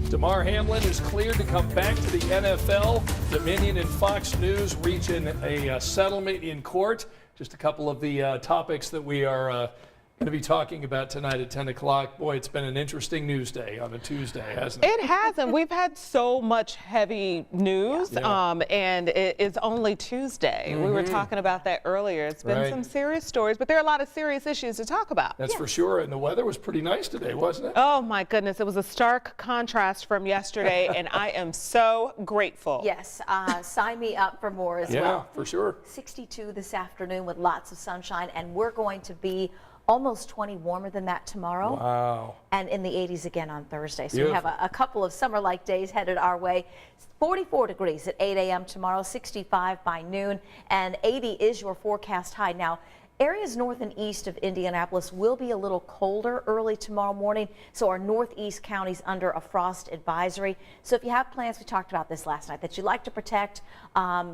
Damar Hamlin is cleared to come back to the NFL. Dominion and Fox News reaching a settlement in court. Just a couple of the topics that we are going to be talking about tonight at 10 o'clock. Boy, it's been an interesting news day on a Tuesday, hasn't it? It hasn't. We've had so much heavy news, and it's only Tuesday. We were talking about that earlier. It's been some serious stories, but there are a lot of serious issues to talk about. That's for sure. And the weather was pretty nice today, wasn't it? Oh, my goodness. It was a stark contrast from yesterday, and I am so grateful. Yes, sign me up for more as well. Yeah, for sure. 62 this afternoon with lots of sunshine, and we're going to be almost 20 warmer than that tomorrow. Wow. And in the 80s again on Thursday. So Beautiful. we have a couple of summer-like days headed our way. 44 degrees at 8 a.m. tomorrow, 65 by noon, and 80 is your forecast high. Now, areas north and east of Indianapolis will be a little colder early tomorrow morning, so our northeast counties under a frost advisory. So if you have plans, we talked about this last night, that you like to protect,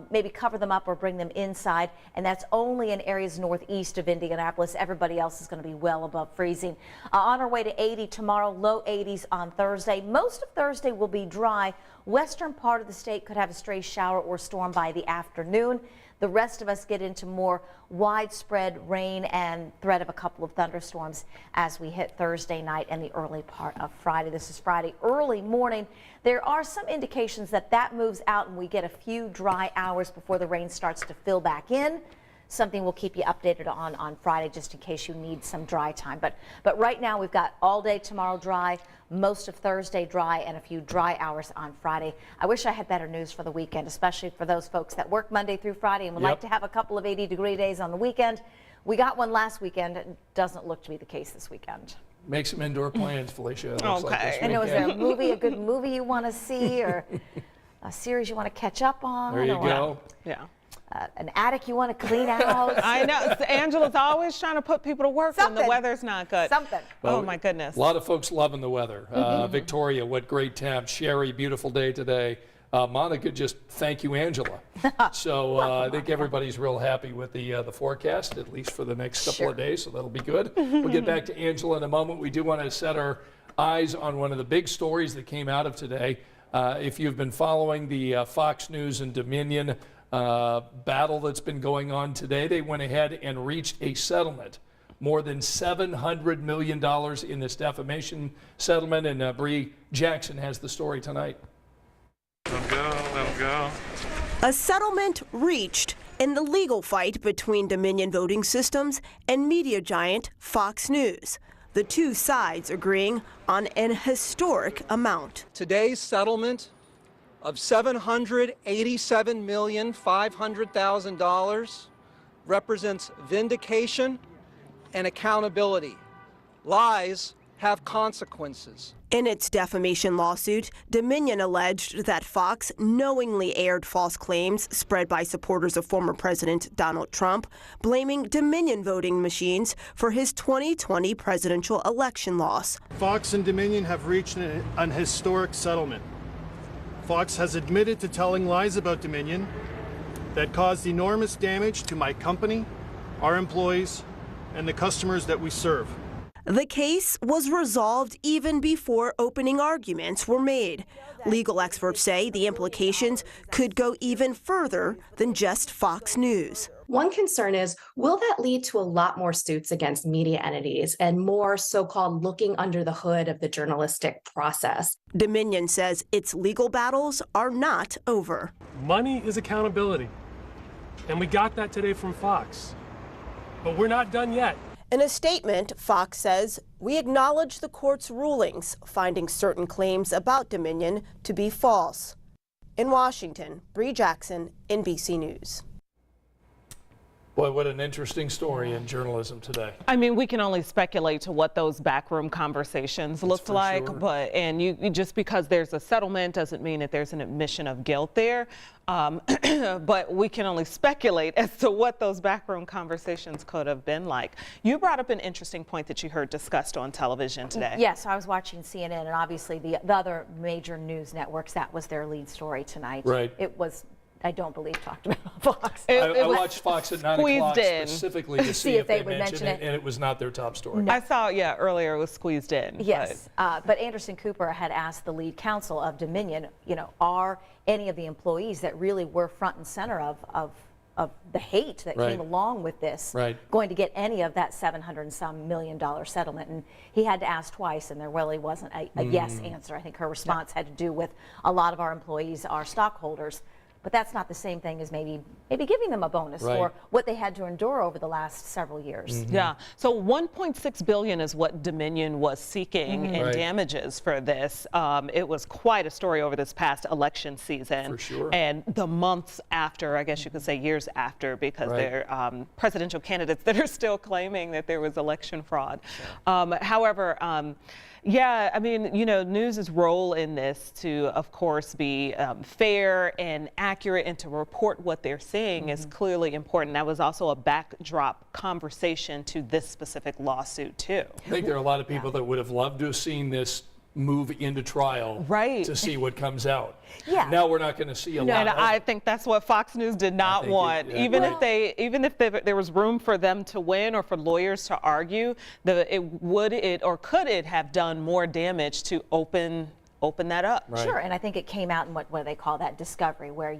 maybe cover them up or bring them inside, and that's only in areas northeast of Indianapolis. Everybody else is going to be well above freezing. On our way to 80 tomorrow, low 80s on Thursday. Most of Thursday will be dry. Western part of the state could have a stray shower or storm by the afternoon. The rest of us get into more widespread rain and threat of a couple of thunderstorms as we hit Thursday night and the early part of Friday. This is Friday early morning. There are some indications that that moves out and we get a few dry hours before the rain starts to fill back in. Something we'll keep you updated on Friday just in case you need some dry time. But right now we've got all day tomorrow dry, most of Thursday dry, and a few dry hours on Friday. I wish I had better news for the weekend, especially for those folks that work Monday through Friday and would like to have a couple of 80-degree days on the weekend. We got one last weekend. It doesn't look to be the case this weekend. Make some indoor plans, Felicia. Okay. I know, is there a good movie you want to see, or a series you want to catch up on? There you go. Yeah. An attic you want to clean out? I know. Angela's always trying to put people to work when the weather's not good. Something. Well, oh, my goodness. A lot of folks loving the weather. Victoria, what great temps. Sherry, beautiful day today. Monica, just thank you, Angela. So I think everybody's real happy with the forecast, at least for the next couple of days, so that'll be good. We'll get back to Angela in a moment. We do want to set our eyes on one of the big stories that came out of today. If you've been following the Fox News and Dominion battle that's been going on today, they went ahead and reached a settlement. More than $700 million in this defamation settlement, and Bree Jackson has the story tonight. Let 'em go, let 'em go. A settlement reached in the legal fight between Dominion Voting Systems and media giant Fox News. The two sides agreeing on an historic amount. Today's settlement of $787,500,000 represents vindication and accountability. Lies have consequences. In its defamation lawsuit, Dominion alleged that Fox knowingly aired false claims spread by supporters of former President Donald Trump, blaming Dominion voting machines for his 2020 presidential election loss. Fox and Dominion have reached an historic settlement. Fox has admitted to telling lies about Dominion that caused enormous damage to my company, our employees, and the customers that we serve. The case was resolved even before opening arguments were made. Legal experts say the implications could go even further than just Fox News. One concern is, will that lead to a lot more suits against media entities and more so-called looking under the hood of the journalistic process? Dominion says its legal battles are not over. Money is accountability, and we got that today from Fox. But we're not done yet. In a statement, Fox says, "We acknowledge the court's rulings, finding certain claims about Dominion to be false." In Washington, Bree Jackson, NBC News. Boy, what an interesting story in journalism today. I mean, we can only speculate to what those backroom conversations looked like, sure. but you just because there's a settlement doesn't mean that there's an admission of guilt there. But we can only speculate as to what those backroom conversations could have been like. You brought up an interesting point that you heard discussed on television today. Yes, I was watching CNN, and obviously the other major news networks, that was their lead story tonight. Right. It was I don't believe talked about Fox. I watched Fox at 9 o'clock in. specifically to see if they mentioned it, and it was not their top story. I saw, yeah, earlier it was squeezed in. Yes, but Anderson Cooper had asked the lead counsel of Dominion, are any of the employees that really were front and center of the hate that came along with this going to get any of that $700 and some million settlement? And he had to ask twice, and there really wasn't a yes answer. I think her response had to do with a lot of our employees are stockholders. But that's not the same thing as maybe giving them a bonus for what they had to endure over the last several years. Yeah. So $1.6 billion is what Dominion was seeking in damages for this. It was quite a story over this past election season. For sure. And the months after, I guess you could say years after, because there are presidential candidates that are still claiming that there was election fraud. However, yeah, I mean, news's role in this to, of course, be fair and accurate and to report what they're seeing is clearly important. That was also a backdrop conversation to this specific lawsuit, too. I think there are a lot of people that would have loved to have seen this move into trial to see what comes out. Yeah. Now we're not going to see a lot. And I think that's what Fox News did not want. Even if there was room for them to win or for lawyers to argue, could it have done more damage to open that up? Sure, and I think it came out in what they call that discovery, where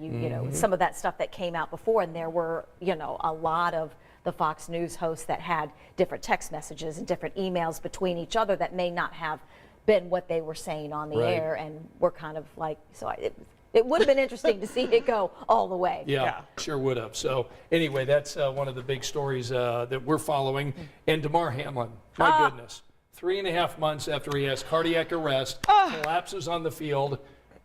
some of that stuff that came out before, and there were a lot of the Fox News hosts that had different text messages and different emails between each other that may not have been what they were saying on the air, and we're kind of like, it would have been interesting to see it go all the way. Yeah, sure would have. So anyway, that's one of the big stories that we're following. And Damar Hamlin, my goodness, 3.5 months after he has cardiac arrest, collapses on the field,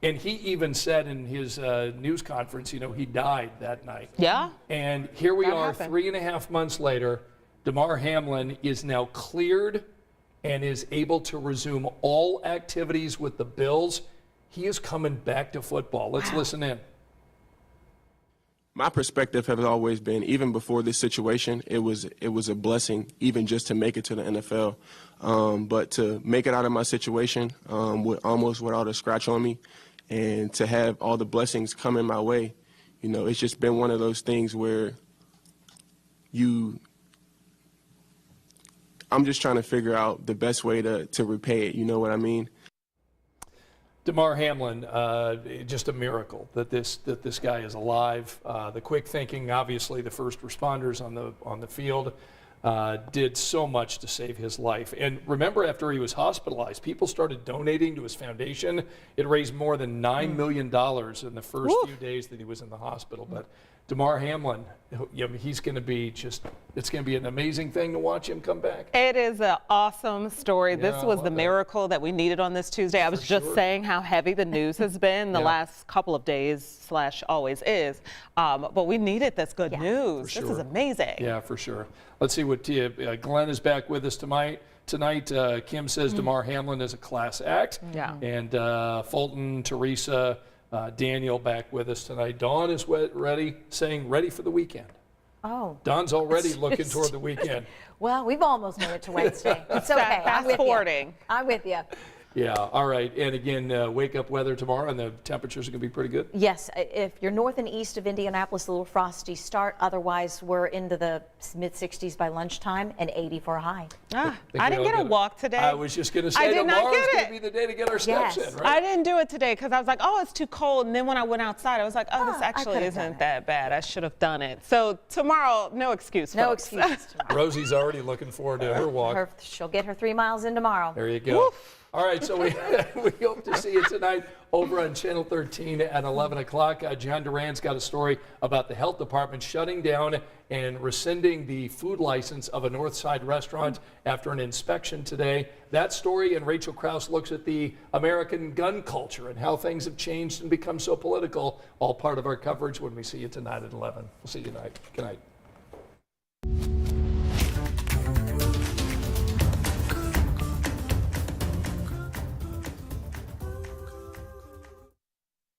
and he even said in his news conference, he died that night. Yeah. And here we are, 3.5 months later. Damar Hamlin is now cleared and is able to resume all activities with the Bills. He is coming back to football. Let's listen in. My perspective has always been, even before this situation, it was a blessing, even just to make it to the NFL. But to make it out of my situation almost without a scratch on me, and to have all the blessings coming my way, it's just been one of those things where I'm just trying to figure out the best way to repay it. You know what I mean? Damar Hamlin, just a miracle that this guy is alive. The quick thinking, obviously, the first responders on the field did so much to save his life. And remember, after he was hospitalized, people started donating to his foundation. It raised more than $9 million in the first few days that he was in the hospital. But Damar Hamlin, he's going to be it's going to be an amazing thing to watch him come back. It is an awesome story. This was the miracle that we needed on this Tuesday. I was just saying how heavy the news has been the last couple of days / always is. But we needed this good news. This is amazing. Yeah, for sure. Let's see what Glenn is back with us tonight. Kim says Damar Hamlin is a class act. Yeah. And Fulton, Teresa, Daniel back with us tonight. Dawn is ready for the weekend. Oh. Dawn's already looking toward the weekend. Well, we've almost made it to Wednesday. It's okay. I'm with you. Yeah, all right. And again, wake-up weather tomorrow, and the temperatures are going to be pretty good? Yes. If you're north and east of Indianapolis, a little frosty start. Otherwise, we're into the mid-60s by lunchtime and 80 for a high. I didn't get a walk today. I was just going to say, tomorrow's going to be the day to get our steps in, right? I didn't do it today because I was like, oh, it's too cold. And then when I went outside, I was like, oh, this actually isn't that bad. I should have done it. So tomorrow, no excuse, No folks. excuses tomorrow. Rosie's already looking forward to her walk. She'll get her 3 miles in tomorrow. There you go. Woof. All right, so we hope to see you tonight over on Channel 13 at 11 o'clock. John Duran's got a story about the health department shutting down and rescinding the food license of a Northside restaurant after an inspection today. That story, and Rachel Krause looks at the American gun culture and how things have changed and become so political, all part of our coverage when we see you tonight at 11. We'll see you tonight. Good night.